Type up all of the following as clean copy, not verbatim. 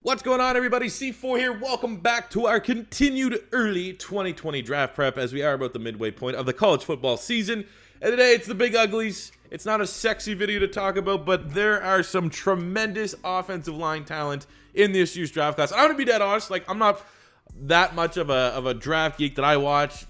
What's going on, everybody? C4 here. Welcome back to our continued early 2020 draft prep as we are about the midway point of the college football season. And today it's the Big Uglies. It's not a sexy video to talk about, but there are some tremendous offensive line talent in this year's draft class. I'm going to be dead honest. I'm not that much of a draft geek that I watch,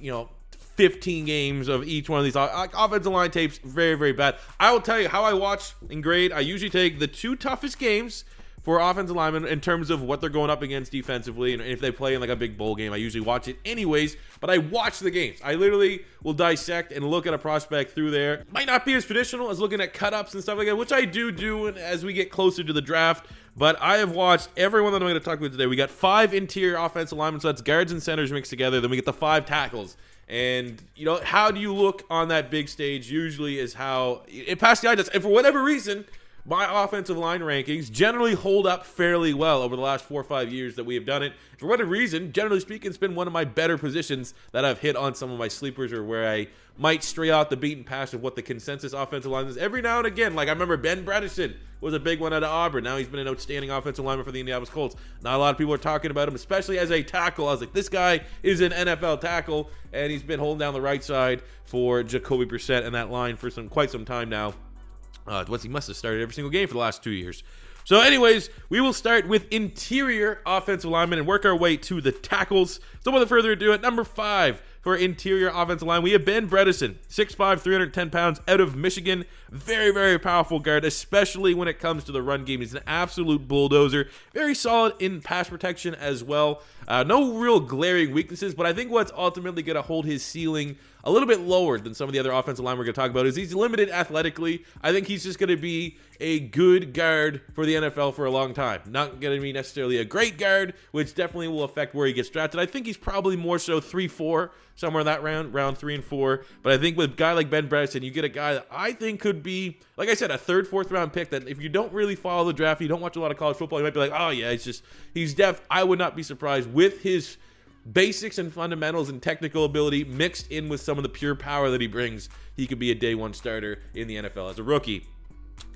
15 games of each one of these offensive line tapes. Very, very bad. I will tell you how I watch and grade. I usually take the two toughest games for offensive linemen in terms of what they're going up against defensively, and if they play in a big bowl game, I usually watch it anyways, but I watch the games. I literally will dissect and look at a prospect through there. Might not be as traditional as looking at cut-ups and stuff like that, which I do as we get closer to the draft, but I have watched everyone that I'm going to talk about today. We got 5 interior offensive linemen, so that's guards and centers mixed together. Then we get the 5 tackles. And, how do you look on that big stage usually is how it passed the eye test. And for whatever reason, my offensive line rankings generally hold up fairly well over the last 4 or 5 years that we have done it. For whatever reason, generally speaking, it's been one of my better positions that I've hit on some of my sleepers, or where I might stray out the beaten path of what the consensus offensive line is. Every now and again, I remember Ben Bredesen was a big one out of Auburn. Now he's been an outstanding offensive lineman for the Indianapolis Colts. Not a lot of people are talking about him, especially as a tackle. I was like, this guy is an NFL tackle, and he's been holding down the right side for Jacoby Brissett and that line for quite some time now. He must have started every single game for the last 2 years. So anyways, we will start with interior offensive linemen and work our way to the tackles. So without further ado, at number 5 for interior offensive line, we have Ben Bredesen, 6'5", 310 pounds, out of Michigan. Very, very powerful guard, especially when it comes to the run game. He's an absolute bulldozer. Very solid in pass protection as well. No real glaring weaknesses, but I think what's ultimately going to hold his ceiling a little bit lower than some of the other offensive line we're going to talk about is he's limited athletically. I think he's just going to be a good guard for the NFL for a long time. Not going to be necessarily a great guard, which definitely will affect where he gets drafted. I think he's probably more so 3-4, somewhere in that round 3 and 4. But I think with a guy like Ben Bredesen, you get a guy that I think could be, like I said, a 3rd, 4th round pick that if you don't really follow the draft, you don't watch a lot of college football, you might be like, oh yeah, he's def. I would not be surprised with his basics and fundamentals and technical ability mixed in with some of the pure power that he brings. He could be a day 1 starter in the NFL as a rookie.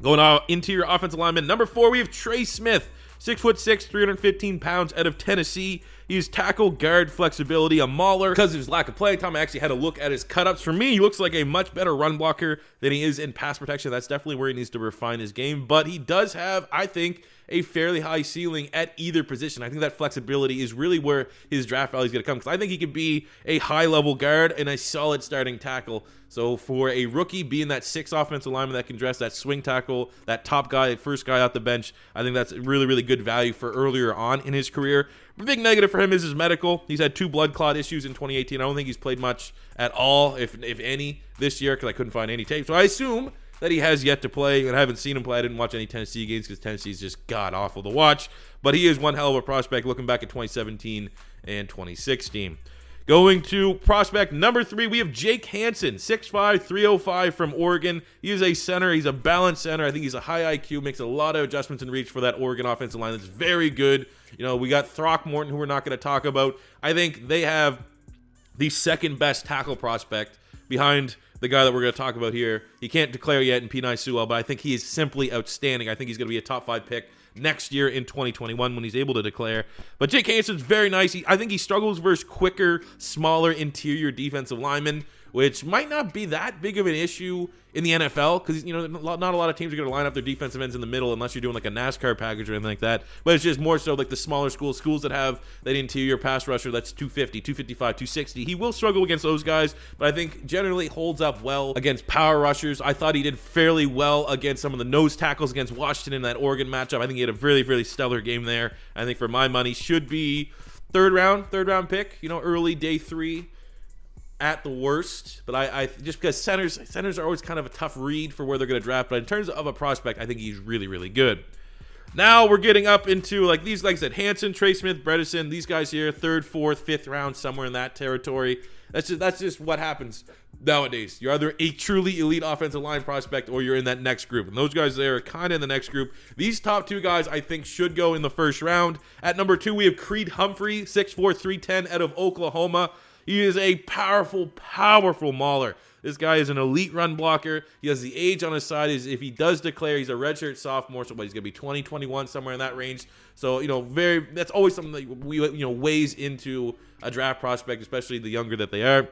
Going on interior offensive lineman, number 4, we have Trey Smith, 6'6", 315 pounds, out of Tennessee. He's tackle, guard, flexibility, a mauler. Because of his lack of playing time, I actually had a look at his cut-ups. For me, he looks like a much better run blocker than he is in pass protection. That's definitely where he needs to refine his game. But he does have, I think, a fairly high ceiling at either position. I think that flexibility is really where his draft value is going to come, because I think he could be a high-level guard and a solid starting tackle. So for a rookie, being that 6th offensive lineman that can dress that swing tackle, that top guy, first guy out the bench, I think that's really, really good value for earlier on in his career. The big negative for him is his medical. He's had 2 blood clot issues in 2018. I don't think he's played much at all, if any, this year, because I couldn't find any tape. So I assume that he has yet to play, and I haven't seen him play. I didn't watch any Tennessee games because Tennessee's just god-awful to watch. But he is one hell of a prospect looking back at 2017 and 2016. Going to prospect number 3, we have Jake Hansen, 6'5", 305 from Oregon. He is a center. He's a balanced center. I think he's a high IQ, makes a lot of adjustments and reach for that Oregon offensive line. That's very good. We got Throckmorton, who we're not going to talk about. I think they have the 2nd best tackle prospect behind the guy that we're going to talk about here. He can't declare yet in Penei Sewell, but I think he is simply outstanding. I think he's going to be a top 5 pick next year in 2021 when he's able to declare. But Jake Hansen's very nice. I think he struggles versus quicker, smaller interior defensive linemen, which might not be that big of an issue in the NFL, because not a lot of teams are going to line up their defensive ends in the middle unless you're doing a NASCAR package or anything like that. But it's just more so the smaller schools that have that interior pass rusher that's 250, 255, 260. He will struggle against those guys, but I think generally holds up well against power rushers. I thought he did fairly well against some of the nose tackles against Washington in that Oregon matchup. I think he had a really, really stellar game there. I think for my money should be third round pick, early day 3. At the worst, but I just because centers are always kind of a tough read for where they're going to draft, but in terms of a prospect, I think he's really, really good. Now we're getting up into these, like I said, Hansen, Trey Smith, Bredesen, these guys here, 3rd, 4th, 5th round, somewhere in that territory. That's just what happens nowadays. You're either a truly elite offensive line prospect or you're in that next group, and those guys there are kind of in the next group. These top 2 guys I think should go in the 1st round. At number 2, we have Creed Humphrey, 6'4", 310 out of Oklahoma. He is a powerful mauler. This guy is an elite run blocker. He has the age on his side. If he does declare, he's a redshirt sophomore, so he's going to be 20, 21, somewhere in that range. So, that's always something that weighs into a draft prospect, especially the younger that they are.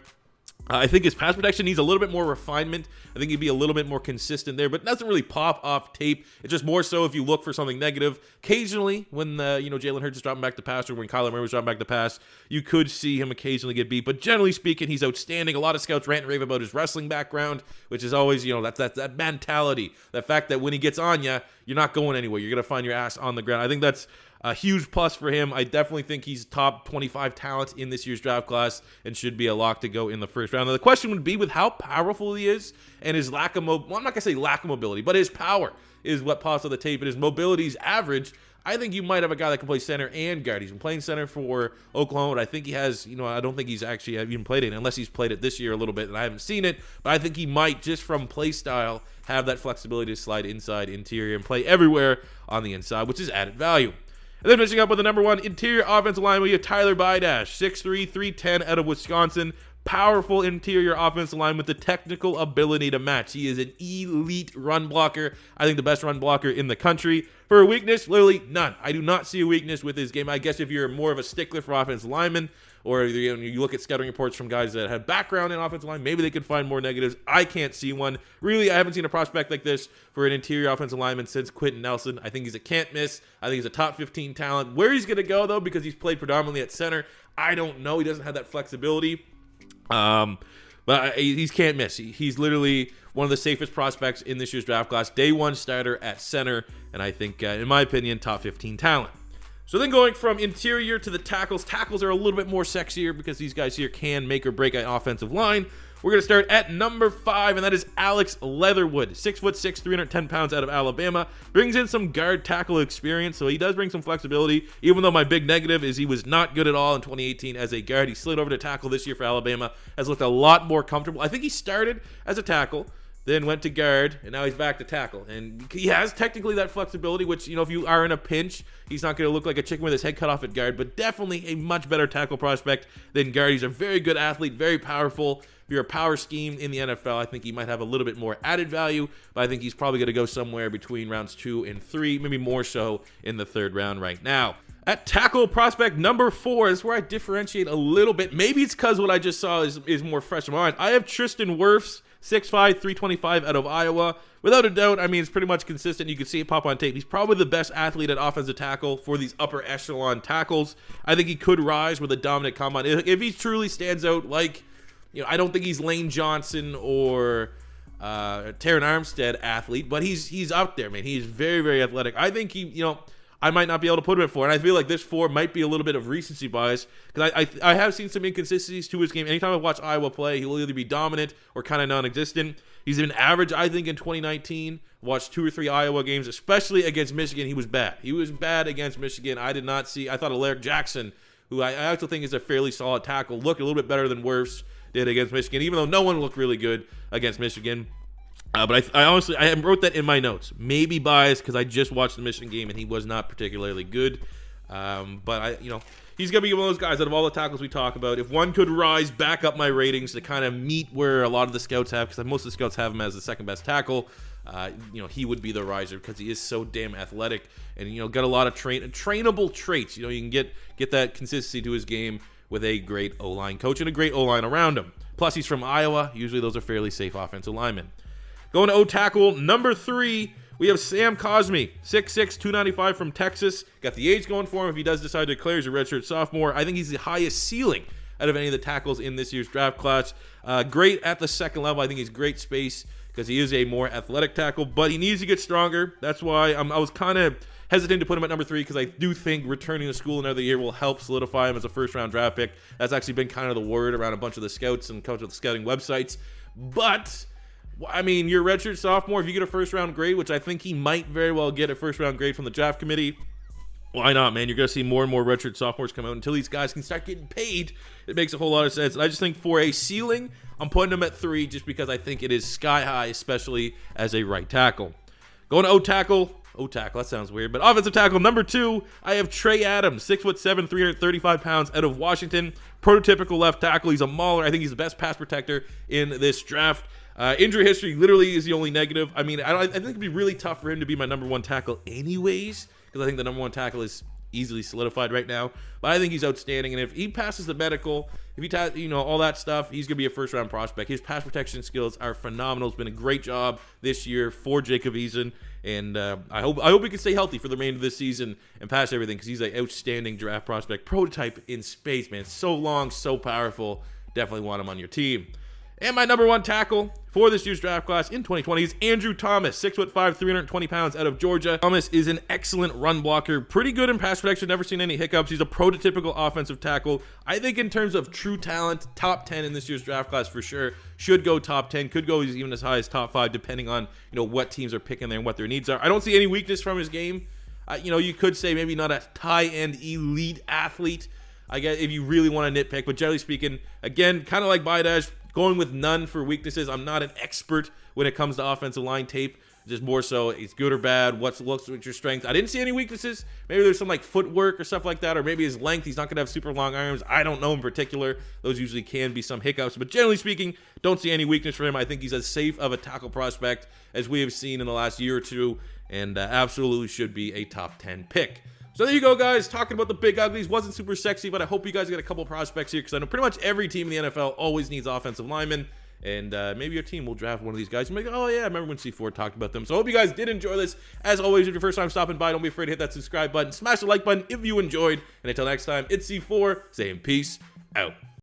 I think his pass protection needs a little bit more refinement. I think he'd be a little bit more consistent there, but doesn't really pop off tape. It's just more so if you look for something negative. Occasionally, when Jalen Hurts is dropping back to pass, or when Kyler Murray was dropping back to pass, you could see him occasionally get beat. But generally speaking, he's outstanding. A lot of scouts rant and rave about his wrestling background, which is always, that mentality. That fact that when he gets on you, you're not going anywhere. You're going to find your ass on the ground. I think that's a huge plus for him. I definitely think he's top 25 talent in this year's draft class and should be a lock to go in the first round. Now, the question would be with how powerful he is and his lack of I'm not going to say lack of mobility, but his power is what pops on the tape, and his mobility is average. I think you might have a guy that can play center and guard. He's been playing center for Oklahoma, but I think he has, I don't think he's actually even played it, unless he's played it this year a little bit, and I haven't seen it, but I think he might, just from play style, have that flexibility to slide inside, interior, and play everywhere on the inside, which is added value. And then finishing up with the number one interior offensive lineman, we have Tyler Bidasz, 6'3", 310 out of Wisconsin. Powerful interior offensive line with the technical ability to match. He is an elite run blocker. I think the best run blocker in the country. For a weakness, literally none. I do not see a weakness with his game. I guess if you're more of a stickler for offensive linemen, or you look at scouting reports from guys that have background in offensive line, maybe they could find more negatives. I can't see one. Really, I haven't seen a prospect like this for an interior offensive lineman since Quentin Nelson. I think he's a can't miss. I think he's a top 15 talent. Where he's going to go, though, because he's played predominantly at center, I don't know. He doesn't have that flexibility. But he's can't miss. He's literally one of the safest prospects in this year's draft class. Day one starter at center, and I think, in my opinion, top 15 talent. So then going from interior to the tackles. Tackles are a little bit more sexier because these guys here can make or break an offensive line. We're going to start at number 5, and that is Alex Leatherwood. 6'6", 310 pounds out of Alabama. Brings in some guard tackle experience, so he does bring some flexibility, even though my big negative is he was not good at all in 2018 as a guard. He slid over to tackle this year for Alabama, has looked a lot more comfortable. I think he started as a tackle, then went to guard, and now he's back to tackle. And he has technically that flexibility, which, if you are in a pinch, he's not going to look like a chicken with his head cut off at guard, but definitely a much better tackle prospect than guard. He's a very good athlete, very powerful. If you're a power scheme in the NFL, I think he might have a little bit more added value, but I think he's probably going to go somewhere between rounds 2 and 3, maybe more so in the 3rd round right now. At tackle prospect number 4 is where I differentiate a little bit. Maybe it's because what I just saw is more fresh in my mind. I have Tristan Wirfs, 6'5", 325 out of Iowa. Without a doubt, it's pretty much consistent. You can see it pop on tape. He's probably the best athlete at offensive tackle for these upper echelon tackles. I think he could rise with a dominant combine. If he truly stands out like, I don't think he's Lane Johnson or Terron Armstead athlete, but he's up there, man. He's very, very athletic. I think I might not be able to put him at 4, and I feel like this 4 might be a little bit of recency bias because I have seen some inconsistencies to his game. Anytime I watch Iowa play, he'll either be dominant or kind of non-existent. He's been average, I think, in 2019. Watched 2 or 3 Iowa games, especially against Michigan. He was bad. He was bad against Michigan. I thought Alaric Jackson, who I also think is a fairly solid tackle, looked a little bit better than Wirfs did against Michigan, even though no one looked really good against Michigan. But I honestly wrote that in my notes. Maybe biased because I just watched the Michigan game and he was not particularly good. But he's gonna be one of those guys out of all the tackles we talk about. If one could rise back up my ratings to kind of meet where a lot of the scouts have, because most of the scouts have him as the second best tackle, he would be the riser because he is so damn athletic and got a lot of trainable traits. You can get that consistency to his game with a great O-line coach and a great O-line around him. Plus, he's from Iowa. Usually, those are fairly safe offensive linemen. Going to O-tackle, number 3, we have Sam Cosmi, 6'6", 295 from Texas. Got the age going for him if he does decide to declare he's a redshirt sophomore. I think he's the highest ceiling out of any of the tackles in this year's draft class. Great at the second level. I think he's great space because he is a more athletic tackle, but he needs to get stronger. That's why I was kind of hesitant to put him at number 3 because I do think returning to school another year will help solidify him as a first-round draft pick. That's actually been kind of the word around a bunch of the scouts and coach of the scouting websites. But you're a redshirt sophomore. If you get a first-round grade, which I think he might very well get a first-round grade from the draft committee, why not, man? You're going to see more and more redshirt sophomores come out until these guys can start getting paid. It makes a whole lot of sense. And I just think for a ceiling, I'm putting him at 3 just because I think it is sky high, especially as a right tackle. Going to O-tackle, tackle, that sounds weird. But offensive tackle number 2, I have Trey Adams, 6'7", 335 pounds, out of Washington. Prototypical left tackle. He's a mauler. I think he's the best pass protector in this draft. Injury history literally is the only negative. I mean, I think it'd be really tough for him to be my number 1 tackle anyways, because I think the number 1 tackle is easily solidified right now. But I think he's outstanding, and if he passes the medical, if he all that stuff, he's gonna be a first-round prospect. His pass protection skills are phenomenal. It's been a great job this year for Jacob Eason, and I hope he can stay healthy for the remainder of this season and pass everything, because he's an outstanding draft prospect, prototype in space, man. So long, so powerful. Definitely want him on your team. And my number 1 tackle for this year's draft class in 2020 is Andrew Thomas, 6'5", 320 pounds, out of Georgia. Thomas is an excellent run blocker, pretty good in pass protection, never seen any hiccups. He's a prototypical offensive tackle. I think in terms of true talent, top 10 in this year's draft class for sure. Should go top 10, could go even as high as top 5, depending on what teams are picking there and what their needs are. I don't see any weakness from his game. You could say maybe not a high-end elite athlete, I guess, if you really want to nitpick, but generally speaking, again, kind of like Baidash, going with none for weaknesses. I'm not an expert when it comes to offensive line tape. Just more so, it's good or bad. What's your strength? I didn't see any weaknesses. Maybe there's some like footwork or stuff like that, or maybe his length. He's not gonna have super long arms. I don't know in particular. Those usually can be some hiccups, but generally speaking, don't see any weakness for him. I think he's as safe of a tackle prospect as we have seen in the last year or two, and absolutely should be a top 10 pick. So there you go, guys. Talking about the big uglies. Wasn't super sexy, but I hope you guys get a couple prospects here, because I know pretty much every team in the NFL always needs offensive linemen, and maybe your team will draft one of these guys. You might go, oh yeah, I remember when C4 talked about them. So I hope you guys did enjoy this. As always, if your first time stopping by, don't be afraid to hit that subscribe button. Smash the like button if you enjoyed. And until next time, it's C4 saying peace out.